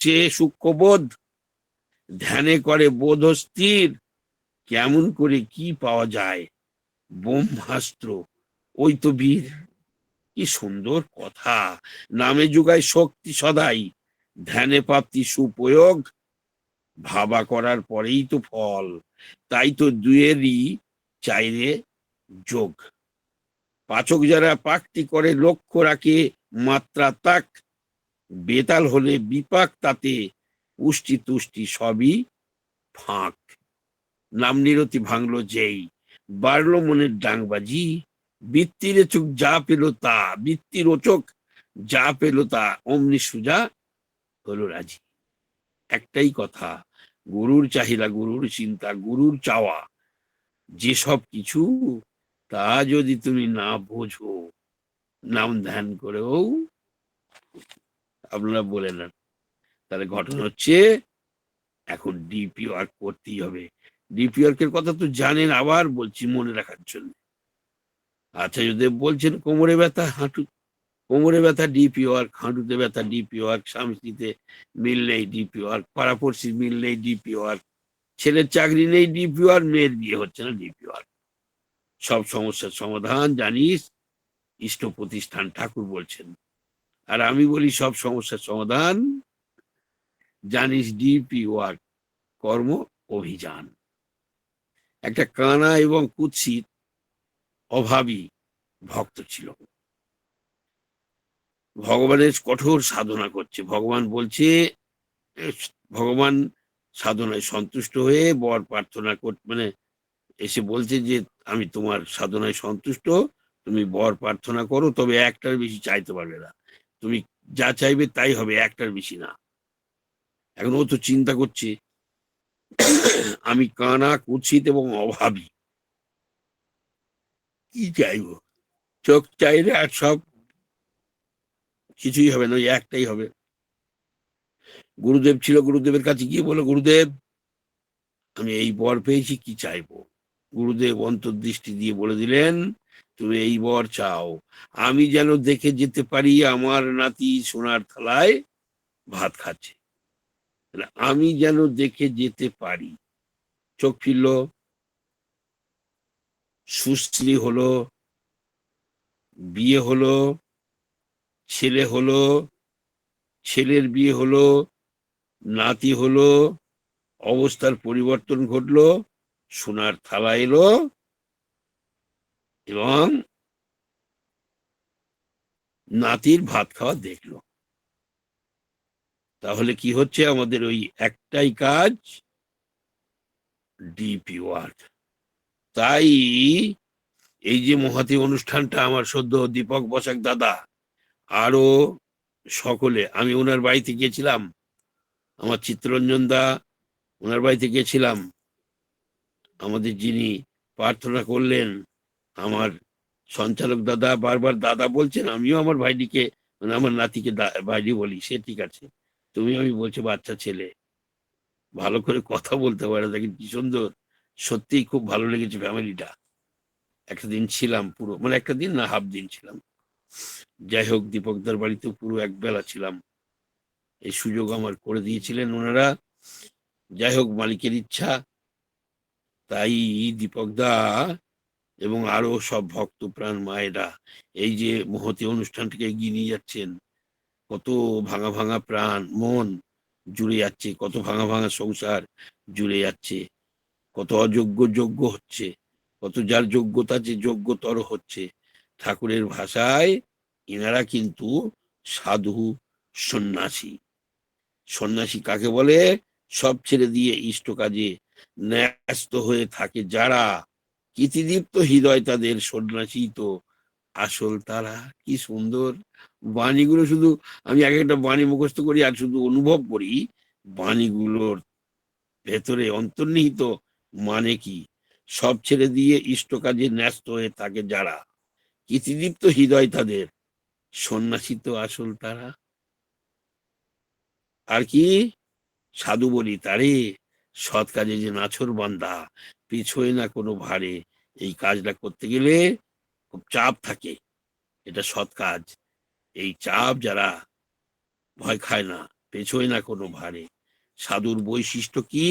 চেয়ে সূক্ষ্মবোধ, ধ্যানে করে বোধ স্থির, কেমন করে কি পাওয়া যায় ব্রহ্মাস্ত্র, ওই তো বীর। কি সুন্দর কথা! নামে যুগায় শক্তি সদাই, ধ্যানে প্রাপ্তি সুপ্রয়োগ, ভাবা করার পরেই তো ফল। তাই তো দুয়েরই চাইরে যোগ। পাচক যারা পাকটি করে লক্ষ্য রাখে মাত্রা তাক, বেতাল হলে বিপাক তাতে, পুষ্টি তুষ্টি সবই ফাঁক। নাম নিরতি ভাঙলো যেই, বাড়লো মনের ডাংবাজি, বৃত্তির চোখ যা পেল তা, বৃত্তির চোখ যা পেল তা, অমনি সুজা হলো রাজি। একটাই কথা, গুরুর চাহিদা, গুরুর চিন্তা, গুরুর চাওয়া, যেসব কিছু, তা যদি তুমি না বোঝো, নাম ধ্যান করেও আপনারা বলে নেন। তাহলে ঘটনা হচ্ছে, এখন ডিপি ওয়ার্ক করতেই হবে। ডিপি ওয়ার্কের কথা তো জানেন, আবার বলছি মনে রাখার জন্য। আচ্ছা, যদি বলছেন কোমরে ব্যথা, হাঁটু, কোমরে ব্যথা ডিপি ওয়ার্ক, হাঁটুতে ব্যথা ডিপি ওয়ার্ক, স্বামী স্ত্রীতে মিল নেই ডিপি ওয়ার্ক, পাড়াপড়শি মিল নেই ডিপি ওয়ার্ক, ছেলের চাকরি নেই ডিপি ওয়ার্ক, মেয়ের বিয়ে হচ্ছে না ডিপি ওয়ার্ক। সব সমস্যার সমাধান জানিস ইষ্ট প্রতিষ্ঠান ঠাকুর বলছেন। আর আমি বলি সব সমস্যার সমাধান জানিস ডিপি ওয়ার্ক, কর্ম অভিযান। একটা কানা এবং কুৎসিত অভাবী ভক্ত ছিল, ভগবানের কঠোর সাধনা করছে। ভগবান বলছে, ভগবান সাধনায় সন্তুষ্ট হয়ে বর প্রার্থনা করতে, মানে এসে বলছে যে আমি তোমার সাধনায় সন্তুষ্ট, তুমি বর প্রার্থনা করো, তবে একটার বেশি চাইতে পারবে না, তুমি যা চাইবে তাই হবে, একটার বেশি না। এখন ও তো চিন্তা করছে, আমি কানা কুৎসিত এবং অভাবী, কি চাইবো? চোখ চাইলে আর সব কিছুই হবে না, ওই একটাই হবে। গুরুদেব ছিল, গুরুদেবের কাছে গিয়ে বলো, গুরুদেব আমি এই বর পেয়েছি, কি চাইবো? গুরুদেব অন্তর্দৃষ্টি দিয়ে বলে দিলেন, তুমি এই বর চাও, আমি যেন দেখে যেতে পারি আমার নাতি সোনার থালায় ভাত খাচ্ছে। আমি যেন দেখে যেতে পারি। চোখ ফিরল, সুশ্রী হলো, বিয়ে হলো, ছেলে হলো, ছেলের বিয়ে হলো, নাতি হলো, অবস্থার পরিবর্তন ঘটলো, সোনার থালা এলো, এবং নাতির ভাত খাওয়া দেখলো। তাহলে কি হচ্ছে, আমাদের ওই একটাই কাজ, ডিপি ওয়ার্ক। তাই এই যে মহতী অনুষ্ঠানটা, আমার সদ্য দীপক বসাক দাদা আরো সকলে, আমি ওনার বাড়িতে গেছিলাম, আমার চিত্তরঞ্জন দা, ওনার বাড়িতে গেছিলাম। আমাদের যিনি প্রার্থনা করলেন, আমার সঞ্চালক দাদা বারবার দাদা বলছেন, আমিও আমার ভাইটিকে, মানে আমার নাতিকে ভাইটি বলি, সে ঠিক আছে, তুমি আমি বলছি বাচ্চা ছেলে, ভালো করে কথা বলতে পারে, দেখেন কি সুন্দর। সত্যিই খুব ভালো লেগেছে ফ্যামিলিটা। একটা দিন ছিলাম পুরো, মানে একটা দিন না, হাফ দিন ছিলাম। যাই হোক, দীপকদার বাড়িতে পুরো এক বেলা ছিলাম, এই সুযোগ আমার করে দিয়েছিলেন ওনারা। যাই হোক, মালিকের ইচ্ছা। তাই দীপকদা এবং আরো সব ভক্ত প্রাণ মায়েরা এই যে মহতী অনুষ্ঠানটাকে এগিয়ে নিয়ে যাচ্ছেন, কত ভাঙা ভাঙা প্রাণ মন জুড়ে যাচ্ছে, কত ভাঙা ভাঙা সংসার জুড়ে যাচ্ছে, কত অযোগ্য যোগ্য হচ্ছে, কত যার যোগ্যতা যে যোগ্যতর হচ্ছে। ঠাকুরের ভাষায় এনারা কিন্তু সাধু সন্ন্যাসী। সন্ন্যাসী কাকে বলে? সব ছেড়ে দিয়ে ইষ্ট কাজে ন্যস্ত হয়ে থাকে যারা, কীর্তিদীপ্ত হৃদয় তাদের, সন্ন্যাসী তো আসল তারা। কি সুন্দর বাণীগুলো! শুধু আমি এক একটা বাণী মুখস্থ করি আর শুধু অনুভব করি বাণীগুলোর ভেতরে অন্তর্নিহিত মানে কি। সব ছেড়ে দিয়ে ইষ্ট কাজে ন্যস্ত হয়ে থাকে যারা, কীর্তিদীপ্ত হৃদয় তাদের, সন্ন্যাসী তো আসল তারা। আর কি সাধু বলি তারে, সৎ কাজে যে নাছর বান্দা, পিছোয় না কোনো ভারে। এই কাজটা করতে গেলে খুব চাপ থাকে, এটা সৎ কাজ। এই চাপ যারা ভয় খায় না, পেছোয় না কোনো ভারে। সাধুর বৈশিষ্ট্য কি?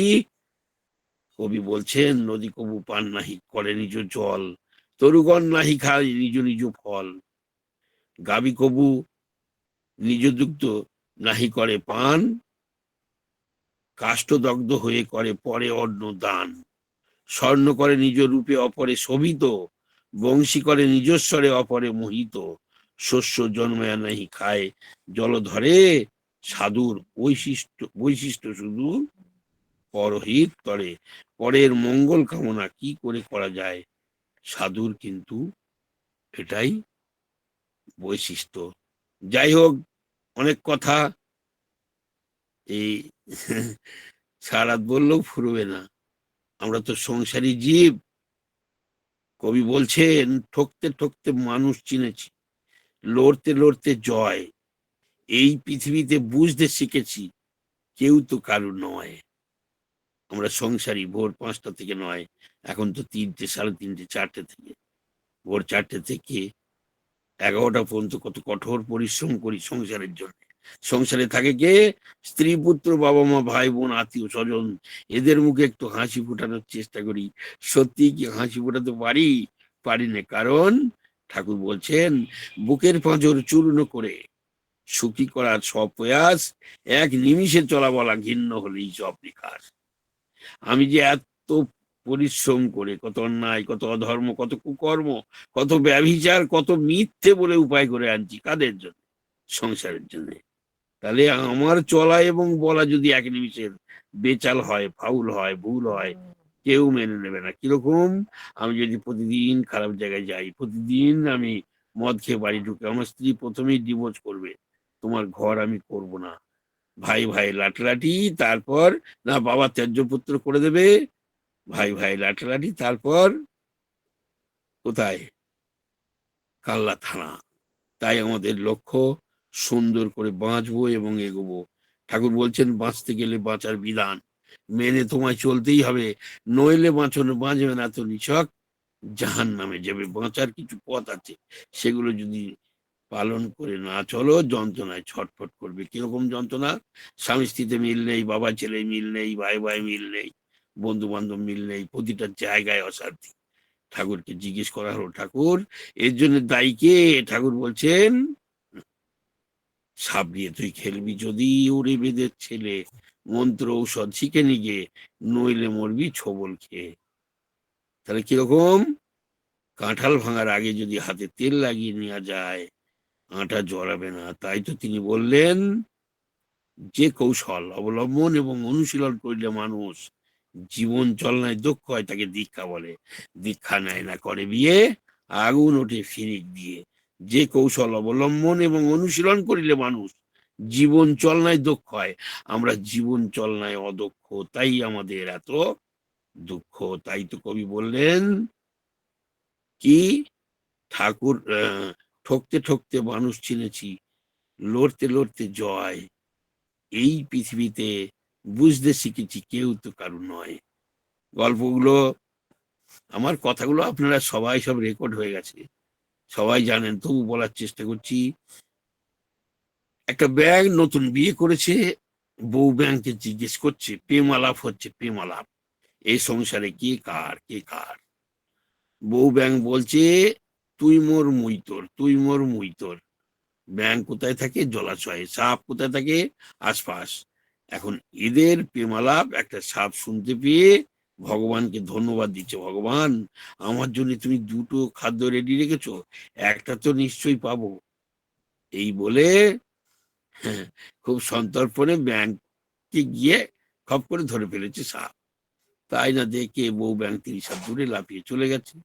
কবি বলছেন, নদী কবু পান নাহি করে নিজ জল, তরুগণ নাহি খায় নিজ নিজ ফল, গাবি কবু নিজ দুগ্ধ নাহি করে পান, কাষ্ঠদগ্ধ হয়ে করে পরে অন্ন দান, স্বর্ণ করে নিজ রূপে অপরে শোভিত, বংশী করে নিজস্বরে অপরে মোহিত, শস্য জন্মায় নাহি খায় জলধরে, সাধুর বৈশিষ্ট্য বৈশিষ্ট্য শুধু পরহিত করে। পরের মঙ্গল কামনা কি করে করা যায়, সাধুর কিন্তু এটাই বৈশিষ্ট্য। যাই হোক, অনেক কথা, এই সারা বললেও ফুরবে না। আমরা তো সংসারী জীব। কবি বলছেন, ঠকতে ঠকতে মানুষ চিনেছি, লড়তে লড়তে জয়, এই পৃথিবীতে বুঝতে শিখেছি কেউ তো কারু নয়। আমরা সংসারী, ভোর 5টা থেকে নয়, এখন তো 3টে, 3:30, 4টে থেকে, ভোর 4টে থেকে 11টা পর্যন্ত কত কঠোর পরিশ্রম করি সংসারের জন্য। সংসারে থাকে কে? স্ত্রী, পুত্র, বাবা মা, ভাই বোন, আত্মীয় স্বজন। এদের মুখে একটু হাসি ফোটানোর চেষ্টা করি। সত্যি কি হাসি ফোটাতে পারি? পারি না। কারণ ঠাকুর বলছেন, বুকের পাঁজর চূর্ণ করে সুখী করার সব প্রয়াস, এক নিমিষে চলা বলা ঘিন্ন হলেই সব নিকাশ। আমি যে এত পরিশ্রম করে, কত অন্যায়, কত অধর্ম, কত কুকর্ম, কত ব্যভিচার, কত মিথ্যে বলে উপায় করে আনছি, কাদের জন্য? সংসারের জন্য। তাহলে আমার চলা এবং বলা যদি এক নিমিষের বেচাল হয়, ফাউল হয়, ভুল হয়, কেউ মেনে নেবে না। কিরকম? আমি যদি প্রতিদিন খারাপ জায়গায় যাই, প্রতিদিন আমি মদ খেয়ে বাড়ি ঢুকে, আমার স্ত্রী প্রথমেই ডিভোর্স করবে, তোমার ঘর আমি করব না, ভাই ভাই লাঠলাঠি, তারপর না বাবা ত্যায্যপুত্র করে দেবে, ভাই ভাই লাঠলাঠি, তারপর কোথায়? কাল্লা থানা। তাই আমাদের লক্ষ্য সুন্দর করে বাঁচবো এবং এগোবো। ঠাকুর বলছেন, বাঁচতে গেলে বাঁচার বিধান মেনে তোমায় চলতেই হবে, নইলে বাঁচবে না তো নিছক জাহান নামে যাবে। বাঁচার কিছু পথ আছে, সেগুলো যদি পালন করে না চলো, যন্ত্রণায় ছটফট করবে। কিরকম যন্ত্রণা? স্বামী স্ত্রীতে মিল নেই, বাবা ছেলে মিল নেই, ভাই ভাই মিল নেই, বন্ধু বান্ধব মিল নেই, প্রতিটা জায়গায় অশান্তি। ঠাকুরকে জিজ্ঞেস করা হলো, ঠাকুর এর জন্য দায়ী কে? ঠাকুর বলছেন, সাবরিয়ে তুই খেলবি যদি, ওরে বেদের ছেলে, মন্ত্র ঔষধ শিখে নিগে, নইলে মরবি ছোবল খেয়ে। তাহলে কিরকম? কাঁঠাল ভাঙার আগে যদি হাতে তেল লাগিয়ে নেওয়া যায়, আটা জড়াবে না। তাই তো তিনি বললেন, যে কৌশল অবলম্বন এবং অনুশীলন করিলে মানুষ জীবন চলনায় দক্ষ হয়, তাকে দীক্ষা বলে। দীক্ষা নেয় না, করে বিয়ে, আগুন ওঠে ফিরিক দিয়ে। যে কৌশল অবলম্বন এবং অনুশীলন করিলে মানুষ জীবন চলনায় দক্ষ হয়, আমরা জীবন চলনায় অদক্ষ, তাই আমাদের এত দুঃখ। তাই তো কবি বললেন কি, ঠাকুর ঠকতে ঠকতে মানুষ চিনেছি, লড়তে লড়তে জয়, এই পৃথিবীতে বুঝতে শিখেছি কেউ তো কারু নয়। গল্পগুলো, আমার কথাগুলো আপনারা সবাই সব রেকর্ড হয়ে গেছে, সবাই জানেন, তবু বলার চেষ্টা করছি। একটা ব্যাঙ নতুন বিয়ে করেছে, বউ ব্যাঙকে জিজ্ঞেস করছে, প্রেম আলাপ হচ্ছে, প্রেম আলাপ, এই সংসারে কে কার, কে কার? বউ ব্যাঙ বলছে, তুই মোর মুই তোর, তুই মোর মুই তোর। ব্যাঙ কোথায় থাকে? জলাশয়ে। সাপ কোথায় থাকে? আশপাশ। এখন এদের প্রেমালাপ একটা সাপ শুনতে পেয়ে ভগবানকে ধন্যবাদ দিচ্ছে, ভগবান আমার জন্য তুমি 2টো খাদ্য রেডি রেখেছো, একটা তো নিশ্চয়ই পাবো। এই বলে হ্যাঁ, খুব সন্তর্পণে ব্যাংককে গিয়ে খপ করে ধরে ফেলেছে সাপ। তাই না দেখে বউ ব্যাংক 30 হাত দূরে লাফিয়ে চলে গেছে।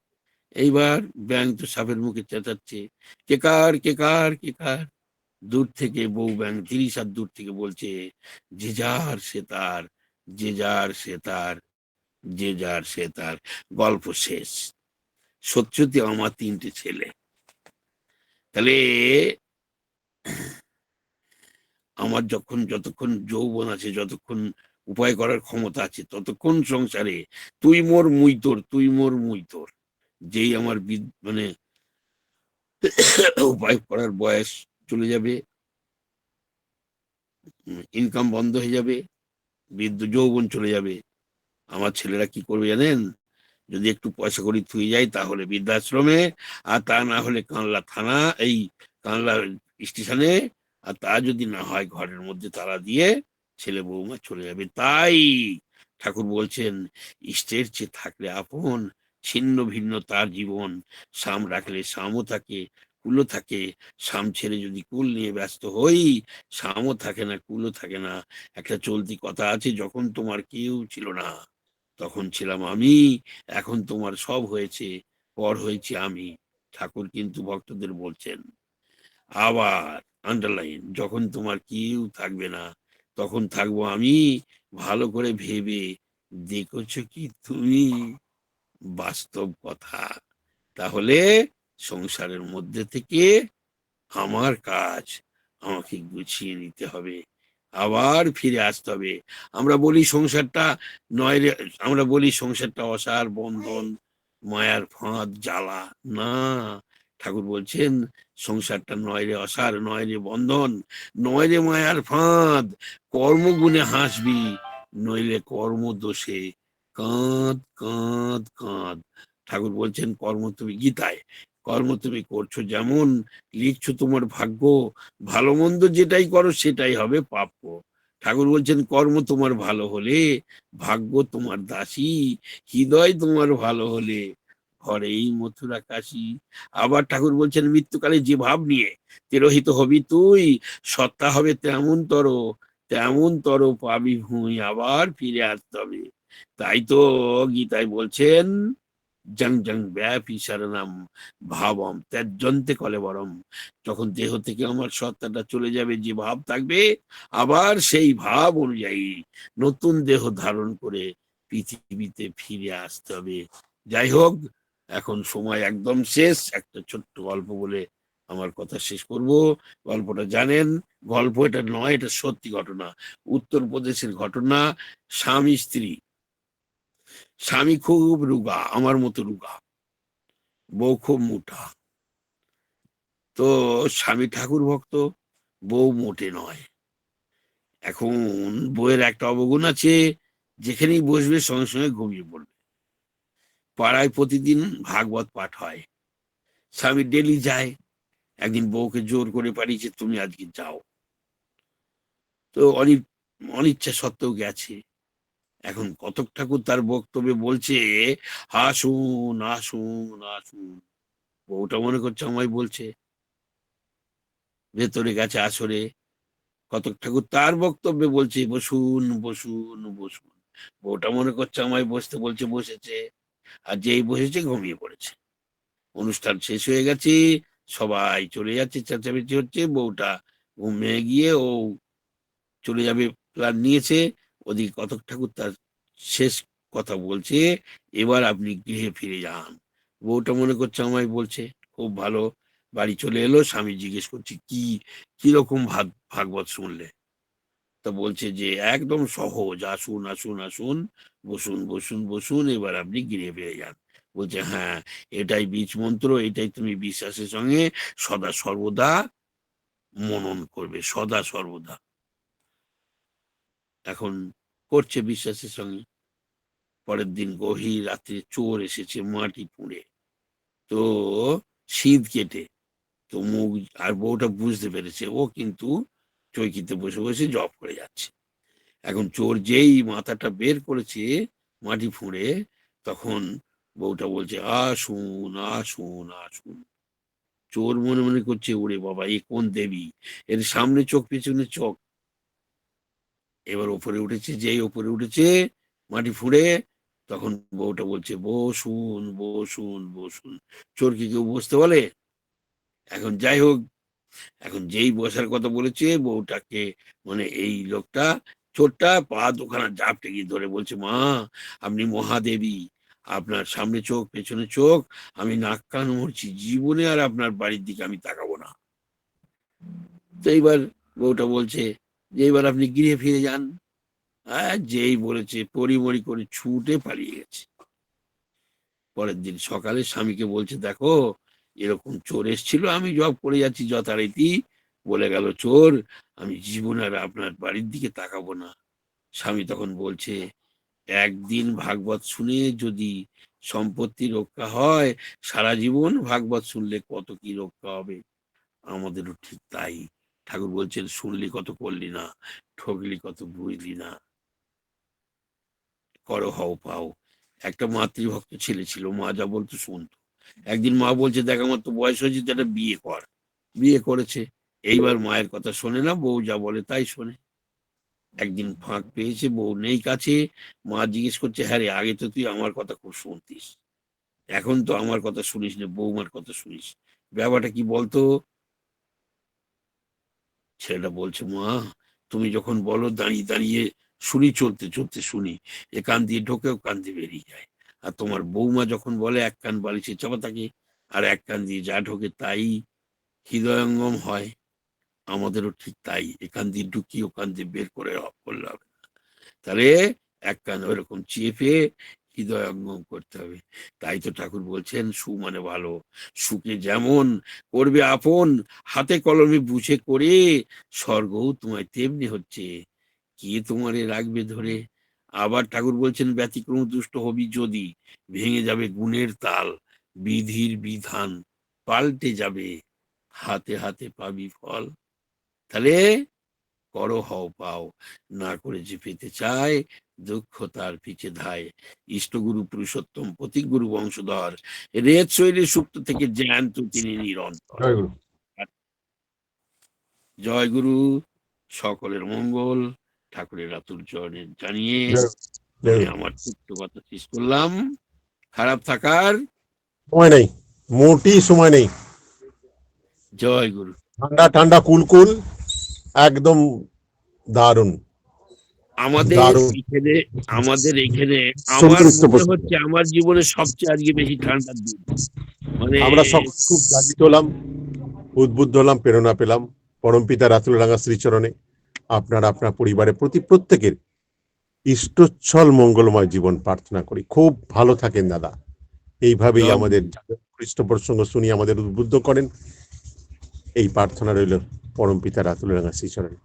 এইবার ব্যাংক তো সাপের মুখে চেঁচাচ্ছে, কে কার, কে কার, কে কার? দূর থেকে বউ ব্যাঙ 30 হাত দূর থেকে বলছে, যে যার সে তার, যে যার সে তার, যে যার সে তার। গল্প শেষ। সত্যি সত্যি আমার 3টে ছেলে। তাহলে আমার যতক্ষণ যৌবন আছে, যতক্ষণ উপায় করার ক্ষমতা আছে, ততক্ষণ সংসারে তুই মোর মুই তোর, তুই মোর মুই তোর। যেই আমার মানে উপায় করার বয়স চলে যাবে, ইনকাম বন্ধ হয়ে যাবে, যৌবন চলে যাবে। আমার ছেলেরা কি করবে জানেন? যদি একটু পয়সা করি থুয়ে যায় তাহলে বৃদ্ধাশ্রমে, আর তা না হলে কানলা থানা, এই কানলা স্টেশনে, আর তা যদি না হয় ঘরের মধ্যে তালা দিয়ে ছেলে বৌমা চলে যাবে। তাই ঠাকুর বলছেন, ইষ্টের চেয়ে থাকলে আপন, ছিন্ন ভিন্ন তার জীবন। সাম রাখলে সামও থাকে, কুলও থাকে। সাম ছেড়ে যদি কুল নিয়ে ব্যস্ত হই, সামও থাকে না, কুলও থাকে না। একটা চলতি কথা আছে, যখন তোমার কেউ ছিল না তখন ছিলাম আমি, এখন তোমার সব হয়েছে, পর হয়েছি আমি। ঠাকুর কিন্তু ভক্তদের বলছেন। আবার আন্ডারলাইন, যখন তোমার কেউ থাকবে না তখন থাকবো আমি। ভালো করে ভেবে দেখেছো কি তুমি? বাস্তব কথা। তাহলে সংসারের মধ্যে থেকে আমার কাজ, আমাকে গুছিয়ে নিতে হবে, আবার ফিরে আসতে হবে। আমরা বলি সংসারটা নয় রে, আমরা বলি সংসারটা অসার বন্ধন, মায়ার ফাঁদ জ্বালা। না, ঠাকুর বলছেন সংসারটা নয় রে অসার, নয় রে বন্ধন, নয় রে মায়ার ফাঁদ। কর্মগুণে হাসবি, নইলে কর্ম দোষে কাঁদ কাঁদ কাঁদ। ঠাকুর বলছেন কর্ম তুমি, গীতায়, কর্ম তুমি করছো যেমন, লিখছো তোমার ভাগ্য, ভালো মন্দ যেটাই করো সেটাই হবে প্রাপ্য। ঠাকুর বলছেন কর্ম তোমার ভালো হলে ভাগ্য তোমার দাসী, হৃদয় তোমার ভালো হলে ঘরেই মথুরা কাশী। আবার ঠাকুর বলছেন মৃত্যুকালে যে ভাব নিয়ে তিরোহিত হবি তুই, সত্তা হবে তেমন তর, তেমন তর পাবি ভুঁই, আবার ফিরে আসতে হবে। তাই তো গীতায় বলছেন, জং জং ব্যাপী শরণম ভাবম ত্যজন্তে কলেবরম। যখন দেহ থেকে আমার সত্তাটা চলে যাবে, যে ভাব থাকবে, আবার সেই ভাব অনুযায়ী নতুন দেহ ধারণ করে পৃথিবীতে ফিরে আসতে হবে। যাই হোক, এখন সময় একদম শেষ। একটা ছোট্ট গল্প বলে আমার কথা শেষ করব। গল্পটা জানেন? গল্প এটা নয়, এটা সত্যি ঘটনা, উত্তরপ্রদেশের ঘটনা। স্বামী স্ত্রী, স্বামী খুব রুগা, আমার মতো রুগা, বউ খুব মোটা। তো স্বামী ঠাকুর ভক্ত, বউ মোটে নয়। এখন বউয়ের একটা অবগুণ আছে, যেখানেই বসবে সঙ্গে সঙ্গে ঘুমিয়ে পড়বে। পাড়ায় প্রতিদিন ভাগবত পাঠ হয়, স্বামী ডেলি যায়। একদিন বউকে জোর করে পাঠিয়েছে, তুমি আজকে যাও। তো অনিচ্ছা সত্ত্বেও গেছে। এখন কতক ঠাকুর তার বক্তব্যে বলছে, আসুন আসুন আসুন। বউটা মনে করছে আমায় বলছে। ভেতরে গেছে আসরে, কতক ঠাকুর তার বক্তব্যে বলছে, বসুন বসুন বসুন। বউটা মনে করছে আমায় বসতে বলছে, বসেছে। আর যেই বসেছে ঘুমিয়ে পড়েছে। অনুষ্ঠান শেষ হয়ে গেছে, সবাই চলে যাচ্ছে, চেঁচামেচি হচ্ছে। বউটা ঘুমিয়ে গিয়ে ও চলে যাবে প্ল্যান নিয়েছে। ওদিকে কতক ঠাকুর তার শেষ কথা বলছে, এবার আপনি গৃহে ফিরে যান। বউটা মনে করছে আমায় বলছে, খুব ভালো। বাড়ি চলে এলো, স্বামী জিজ্ঞেস করছে কি কিরকম ভাগবত শুনলে? তা বলছে যে একদম সহজ, আসুন আসুন আসুন, বসুন বসুন বসুন, এবার আপনি গিরে পেয়ে যান। বলছে হ্যাঁ, এটাই বীজ মন্ত্র, এটাই তুমি বিশ্বাসের সঙ্গে সদা সর্বদা মনন করবে, সদা সর্বদা। এখন করছে বিশ্বাসের সঙ্গে। পরের দিন গভীর রাত্রে চোর এসেছে মাটি পুড়ে, তো শীত কেটে, তো মুখ, আর বউটা বুঝতে পেরেছে ও কিন্তু চৌকিতে বসে বসে জব করে যাচ্ছে। এখন চোর যেই মাথাটা বের করেছে মাটি ফুঁড়ে, তখন বউটা বলছে আসুন আসুন আসুন। চোর মনে মনে করছে, ওরে বাবা, এ কোন দেবী, এর সামনে চোখ পেছনে চোখ। এবার ওপরে উঠেছে, যেই ওপরে উঠেছে মাটি ফুঁড়ে, তখন বউটা বলছে বসুন বসুন বসুন। চোর কি কেউ বসতে বলে? এখন যাই হোক, এখন যেই বসার কথা বলেছে বউটাকে, মানে এই লোকটা, চোরটা পা দুখানা জাপটে গিয়ে ধরে বলছে, মা আপনি মহাদেবী, আপনার সামনে চোখ পেছনে চোখ, আমি নাক কান মরছি, জীবনে আর আপনার বাড়ির দিকে আমি তাকাবো না। তো এইবার বউটা বলছে যে এইবার আপনি গৃহে ফিরে যান। আর যেই বলেছে তড়িমড়ি করে ছুটে পালিয়ে গেছে। পরের দিন সকালে স্বামীকে বলছে, দেখো এরকম চোর এসেছিল, আমি জব করে যাচ্ছি যথারীতি, বলে গেল চোর, আমি জীবন আর আপনার বাড়ির দিকে তাকাবো না। স্বামী তখন বলছে, একদিন ভাগবত শুনে যদি সম্পত্তি রক্ষা হয়, সারা জীবন ভাগবত শুনলে কত কি রক্ষা হবে। আমাদেরও ঠিক তাই। ঠাকুর বলছেন, শুনলি কত করলি না, ঠকলি কত বুঝলি না। করো হও পাও। একটা মাতৃভক্ত ছেলে ছিল, মা যা বলতো শুনতো। একদিন মা বলছে, দেখ আমার তো বয়স হয়েছে, তো একটা বিয়ে কর। বিয়ে করেছে। এইবার মায়ের কথা শোনে না, বউ যা বলে তাই শোনে। একদিন ফাঁক পেয়েছে, বউ নেই কাছে। মা জিজ্ঞেস করছে, হ্যাঁ রে, আগে তো তুই আমার কথা খুব শুনতিস, এখন তো আমার কথা শুনিস না, বৌমার কথা শুনিস, ব্যাপারটা কি বলতো? ছেলেটা বলছে, মা তুমি যখন বলো দাঁড়িয়ে দাঁড়িয়ে শুনি, চলতে চলতে শুনি, এ কান দিয়ে ঢোকেও কান দিয়ে বেরিয়ে যায়। আর তোমার বৌমা যখন বলে, এক কান বালিশে চাপা থাকে, আর এক কান দিয়ে যা ঢোকে তাই হৃদয়ঙ্গম হয়। আমাদেরও ঠিক তাই, এখান দিয়ে ঢুকি ওখান দিয়ে বের করে করলে হবে না। তাহলে এক কান ওরকম চেপে হৃদয়ঙ্গম করতে হবে। তাই তো ঠাকুর বলছেন, সু মানে ভালো, সুকে যেমন করবে আপন, হাতে কলমে বুঝে করে, স্বর্গও তোমায় তেমনি হচ্ছে, কে তোমারে রাখবে ধরে। আবার ঠাকুর বলছেন, ব্যতিক্রম দুষ্ট হবি যদি, ভেঙে যাবে গুণের তাল, বিধির বিধান পাল্টে যাবে, হাতে হাতে পাবি ফল। তাহলে করো হও পাও, না করে যে পেতে চায়, দুঃখ তার পিছে ধায়। ইষ্টগুরু পুরুষোত্তম, প্রতীকগুরু বংশধর, রেত শৈলী সুপ্ত থেকে জ্ঞান্ত তিনি নিরন্তর। জয় গুরু। জয় গুরু, সকলের মঙ্গল, ঠাকুরের আতুর চরণে জানিয়ে আমি আমার ছোট্ট কথা শেষ করলাম। খারাপ থাকার সময় নেই, মোটেই সময় নেই। জয় গুরু। ঠান্ডা ঠান্ডা কুলকুল, একদম দারুণ আমাদের দারুণ। এখানে আমাদের এখানে আমার সুনির্দিষ্ট মনে প্রশ্ন। হচ্ছে আমার জীবনে সবচেয়ে আজকে বেশি ঠান্ডার দিন। মানে আমরা সকল খুব জাগিত হলাম, উদ্বুদ্ধ হলাম, প্রেরণা পেলাম পরমপিতা রাতুল রাঙা শ্রীচরণে। আপনার আপনার পরিবারের প্রতি প্রত্যেকের ইষ্টচ্ছল মঙ্গলময় জীবন প্রার্থনা করি। খুব ভালো থাকেন দাদা, এইভাবেই জয় আমাদের গুরু। খ্রিস্ট প্রসঙ্গ শুনিয়ে আমাদের উদ্বুদ্ধ করেন। এই প্রার্থনা রইল পরমপিতা রাতুল রাঙা শ্রীচরণে।